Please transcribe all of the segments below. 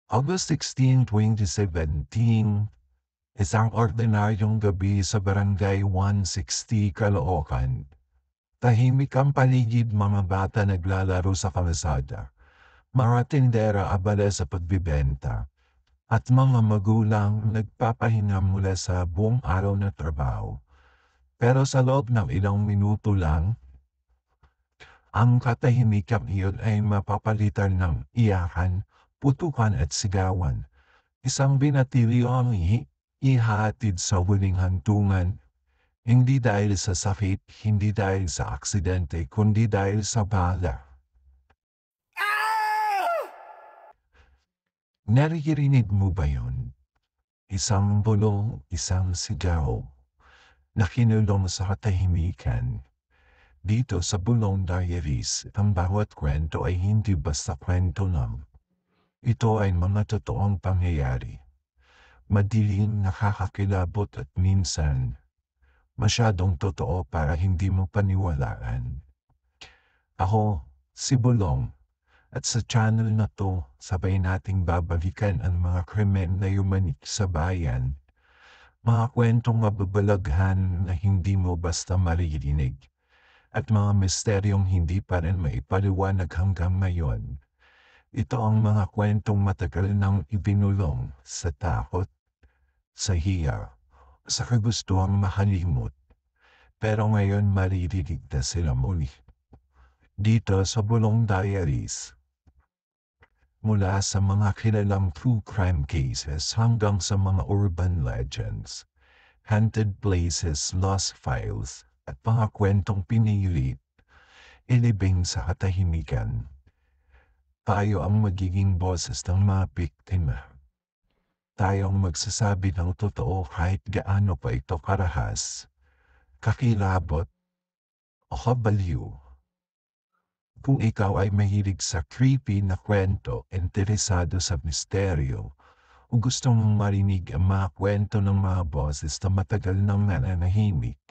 August 16, 2017, isang ordinaryong gabi sa Barangay 160, Caloocan. Tahimik ang paligid, mga bata naglalaro sa kalsada, mga tindera abala sa pagbibenta, at mga magulang nagpapahinga mula sa buong araw na trabaho. Pero sa loob ng ilang minuto lang, ang katahimikan iyon ay mapapalitan ng iyakan, putukan at sigawan. Isang binatilyo ang ihahatid sa huling hantungan, hindi dahil sa sakit, hindi dahil sa aksidente, kundi dahil sa bala. Naririnig mo ba yun? Isang bulong, isang sigaw, na kinulong sa katahimikan. Dito sa Bulong Diaries, ang bawat kwento ay hindi basta kwento lang. Ito ay mga totoong pangyayari. Madilim, nakakakilabot at minsan, masyadong totoo para hindi mo paniwalaan. Ako, si Bulong, at sa channel na to, sabay nating babalikan ang mga krimen na yumanik sa bayan. Mga kwentong mababalaghan na hindi mo basta maririnig. At mga misteryong hindi pa rin maipaliwanag hanggang ngayon. Ito ang mga kwentong matagal nang ibinulong sa takot, sa hiya, sa kagustuhang makalimot. Pero ngayon maririnig na sila muli. Dito sa Bulong Diaries. Mula sa mga kilalang true crime cases hanggang sa mga urban legends, haunted places, lost files, at mga kwentong pinilit, ilibing sa katahimikan. Tayo ang magiging boses ng mga biktima. Tayo ang magsasabi ng totoo kahit gaano pa ito karahas, kakilabot, o kabaliw. Kung ikaw ay mahilig sa creepy na kwento, interesado sa misteryo, o gusto mong marinig ang mga kwento ng mga boses na matagal nang nananahimik,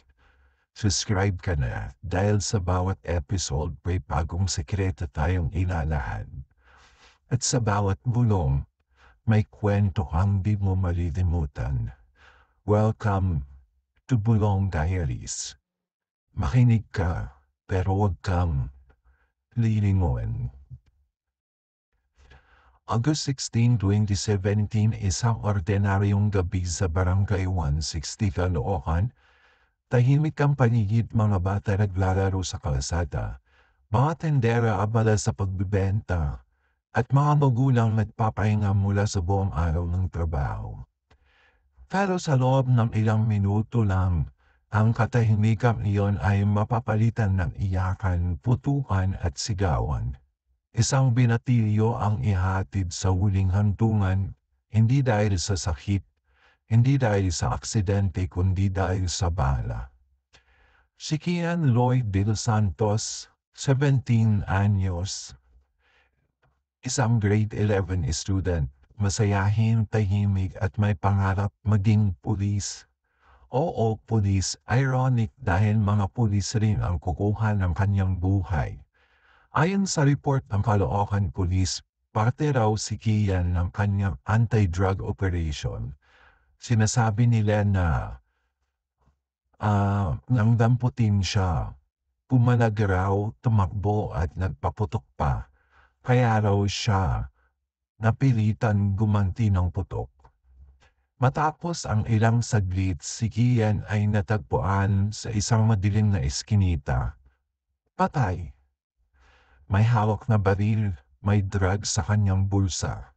subscribe ka na dahil sa bawat episode may bagong sekreto tayong ilalahan. At sa bawat bulong, may kwento kang di mo malilimutan. Welcome to Bulong Diaries. Makinig ka, pero huwag kang lilingon. August 16, 2017, isang ordinaryong gabi sa Barangay 160, Caloocan. Tahimik ang paligid, mga bata naglalaro sa kalsada, mga tendera abala sa pagbibenta, at mga magulang nagpapahinga mula sa buong araw ng trabaho. Pero sa loob ng ilang minuto lang, ang katahimikan iyon ay mapapalitan ng iyakan, putukan at sigawan. Isang binatilyo ang ihatid sa huling hantungan, hindi dahil sa sakit, hindi dahil sa aksidente, kundi dahil sa bala. Si Kian Lloyd de los Santos, 17 anyos, isang grade 11 student, masayahin, tahimik at may pangarap maging pulis. Oo, pulis, ironic dahil mga pulis rin ang kukuha ng kanyang buhay. Ayon sa report ng Caloocan Police, parte raw si Kian ng kanyang anti-drug operation. Sinasabi nila na nang damputin siya, pumalag raw, tumakbo at nagpaputok pa. Kaya raw siya napilitan gumanti ng putok. Matapos ang ilang saglit, si Kian ay natagpuan sa isang madilim na eskinita. Patay. May hawak na baril, may drug sa kanyang bulsa.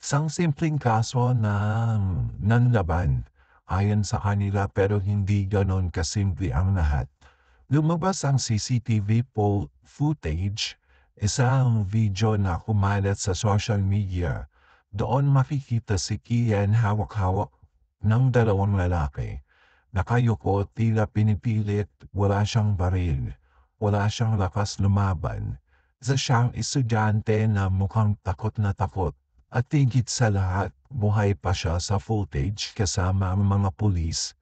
Isang simpleng kaso na nanlaban ayon sa kanila, pero hindi ganon kasimple ang lahat. Lumabas ang CCTV footage, isang video na kumalat sa social media. Doon makikita si Kian hawak-hawak ng dalawang lalaki. Nakayuko, tila pinipilit, wala siyang baril, wala siyang lakas lumaban. Isa siyang estudyante na mukhang takot na takot. At higit sa lahat, buhay pa siya sa footage kasama ang mga pulis.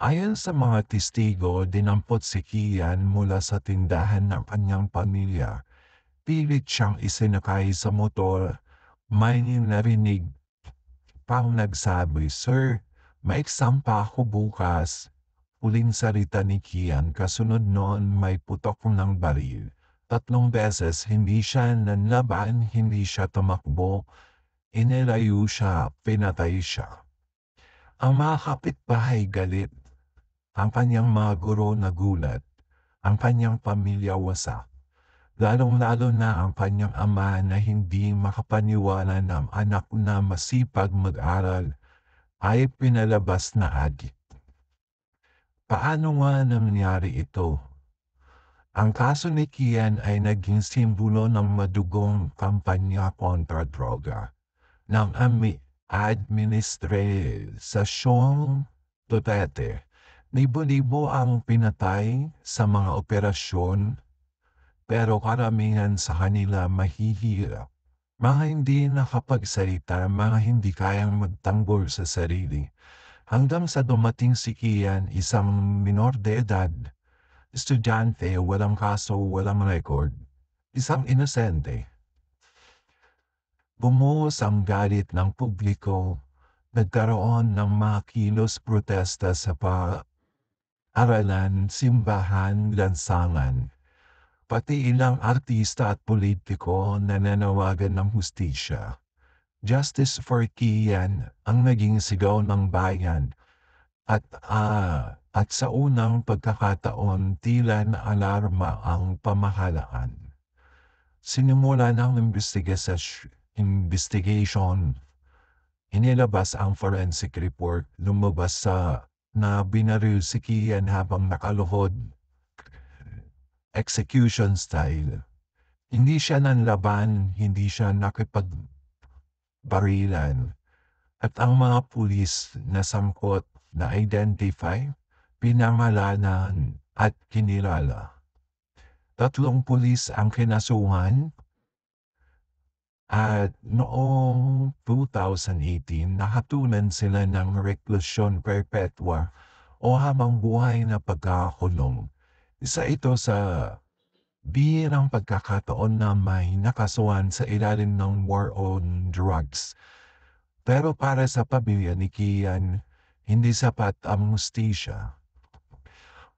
Ayon sa mga testigo, dinampot si Kian mula sa tindahan ng kanyang pamilya. Pilit siyang isinakay sa motor, May narinig pang nagsabi, "Sir, may exam pa ako bukas." Huling salita ni Kian kasunod noon may putok ng baril. 3 beses hindi siya nanlaban, hindi siya tumakbo, inilayo siya, pinatay siya. Ang mga kapitbahay galit, ang kanyang mga guro nagulat, ang kanyang pamilya wasak. Lalong-lalo na ang kanyang ama na hindi makapaniwala na ang anak na masipag mag-aral ay pinalabas na adik. Paano nga nangyari ito? Ang kaso ni Kian ay naging simbolo ng madugong kampanya kontra droga ng Administrasyong Duterte. Libo-libo ang pinatay sa mga operasyon, pero karamihan sa kanila mahihirap. Mga hindi nakapagsalita, mga hindi kayang magtanggol sa sarili. Hanggang sa dumating si Kian, isang minor de edad, estudyante, walang kaso, walang record, isang inosente. Bumuhos ang galit ng publiko, nagkaroon ng mga kilos protesta sa paaralan, simbahan, lansangan. Pati ilang artista at politiko na nanawagan ng hustisya. Justice for Kian ang naging sigaw ng bayan. At sa unang pagkakataon tila naalarma ang pamahalaan. Sinimula ng investigation, inilabas ang forensic report, lumabas na binaril si Kian habang nakaluhod, execution style. Hindi siya nanlaban, hindi siya nakipag-barilan. At ang mga pulis na sangkot na identify, pinangalanan at kinilala. 3 pulis ang kinasuhan at noong 2018 nahatulan sila ng reklusyon perpetua o habang buhay na pagkakakulong. Isa ito sa bihirang pagkakataon na may nakasuhan sa ilalim ng war on drugs. Pero para sa pamilya ni Kian, hindi sapat ang hustisya.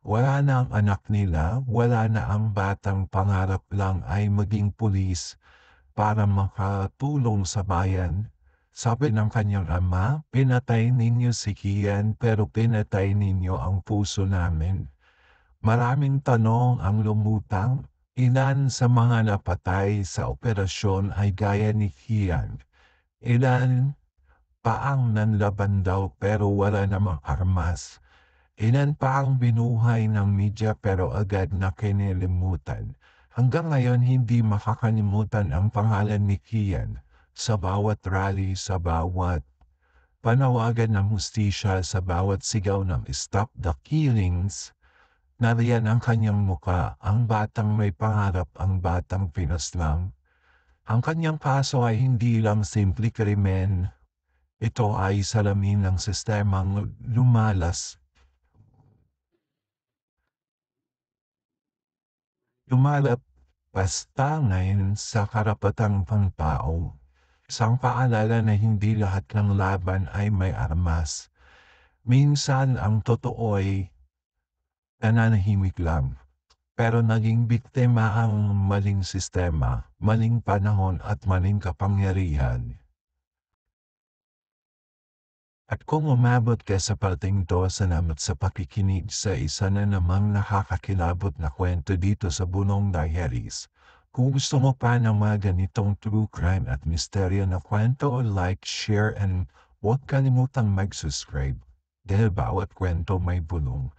Wala na ang anak nila, wala na ang batang pangarap lang ay maging pulis para makatulong sa bayan. Sabi ng kanyang ama, "Pinatay ninyo si Kian pero pinatay ninyo ang puso namin." Maraming tanong ang lumutang. Ilan sa mga napatay sa operasyon ay gaya ni Kian? Ilan pa ang nanlaban daw pero wala namang armas? Ilan pa ang binuhay ng media pero agad na kinilimutan? Hanggang ngayon hindi makakalimutan ang pangalan ni Kian. Sa bawat rally, sa bawat panawagan ng hustisya, sa bawat sigaw ng "Stop the Killings", nariyan ang kanyang muka, ang batang may pangarap, ang batang pinaslang. Ang kanyang kaso ay hindi lang simple krimen. Ito ay salamin ng sistemang lumalab basta ngayon sa karapatang pangtao. Isang paalala na hindi lahat ng laban ay may armas. Minsan ang totoo ay nananahimik lang. Pero naging biktima ang maling sistema, maling panahon at maling kapangyarihan. At kung umabot ka sa parteng to, salamat sa pakikinig sa isa na namang nakakakilabot na kwento dito sa Bulong Diaries. Kung gusto mo pa ng mga ganitong true crime at misteryo na kwento, like, share, and huwag kalimutang mag-subscribe. Dahil bawat kwento may bulong.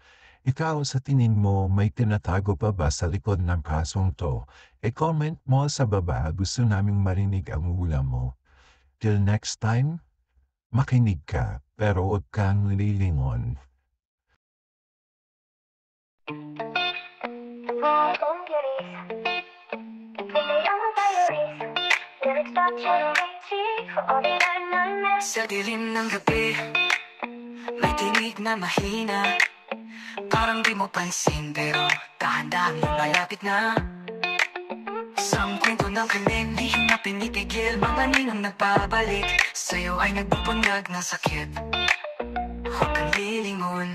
Ikaw, sa tingin mo, may tinatago pa ba sa likod ng kasong to? E-comment mo sa baba, gusto naming marinig ang hula mo. Till next time, makinig ka, pero huwag kang lilingon. Sa dilim ng gabi, may tinig na mahina. Parang di mo pansin pero dahan-dahan lumalapit na. Sa Isang kwento ng krimen, lihim na pinitigil. Mga ninong nagpabalik, sa'yo ay nagbubunyag ng sakit. Huwag kang lilingon,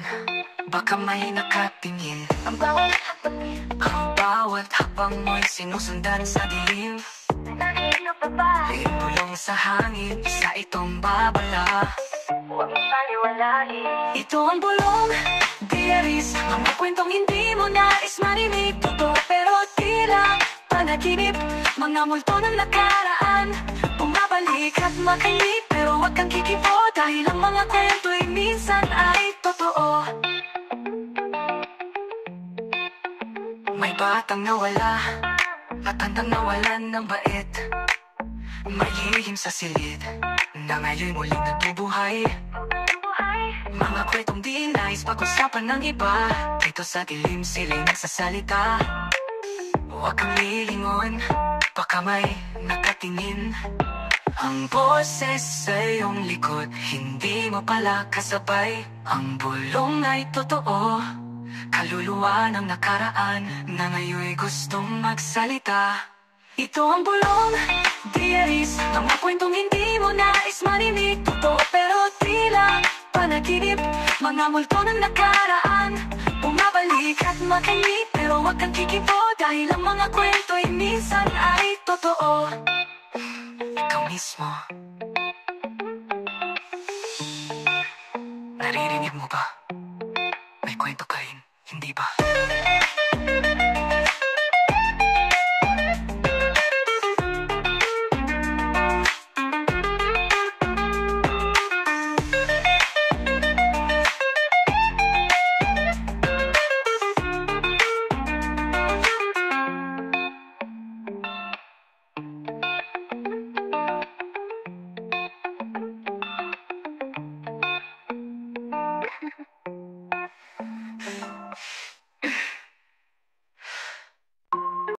baka may nakatingin. Ang bawat hakbang mo'y sinusundan sa dilim. Bulong sa hangin, sa itong babala. Huwag mong paliwalain. Ito ang bulong diaries, mga kwentong hindi mo nais marinig. Totoo pero tila panaginip, mga multo ng nakaraan. Bumabalik at makinig, pero huwag kang kikibo, dahil ang mga kwento'y minsan ay totoo. May batang nawala, matandang nawalan ng bait. May lihim sa silid, na ngayon muling nagbubuhay. Mga kwentong di nais pag-usapan ng iba, dito sa dilim sila'y nagsasalita. Huwag kang lilingon, baka may nakatingin. Ang boses sa iyong likod, hindi mo pala kasabay. Ang bulong ay totoo, kaluluwa ng nakaraan, na ngayon'y gustong magsalita. Ito ang bulong diaries, mga kwentong hindi mo nais marinig. Totoo pero tila panaginip, mga multo ng nakaraan. Bumabalik at makinig, pero huwag kang kikibo, dahil ang mga kwento'y minsan ay totoo. Ikaw mismo, naririnig mo ba? May kwento ka rin, hindi ba?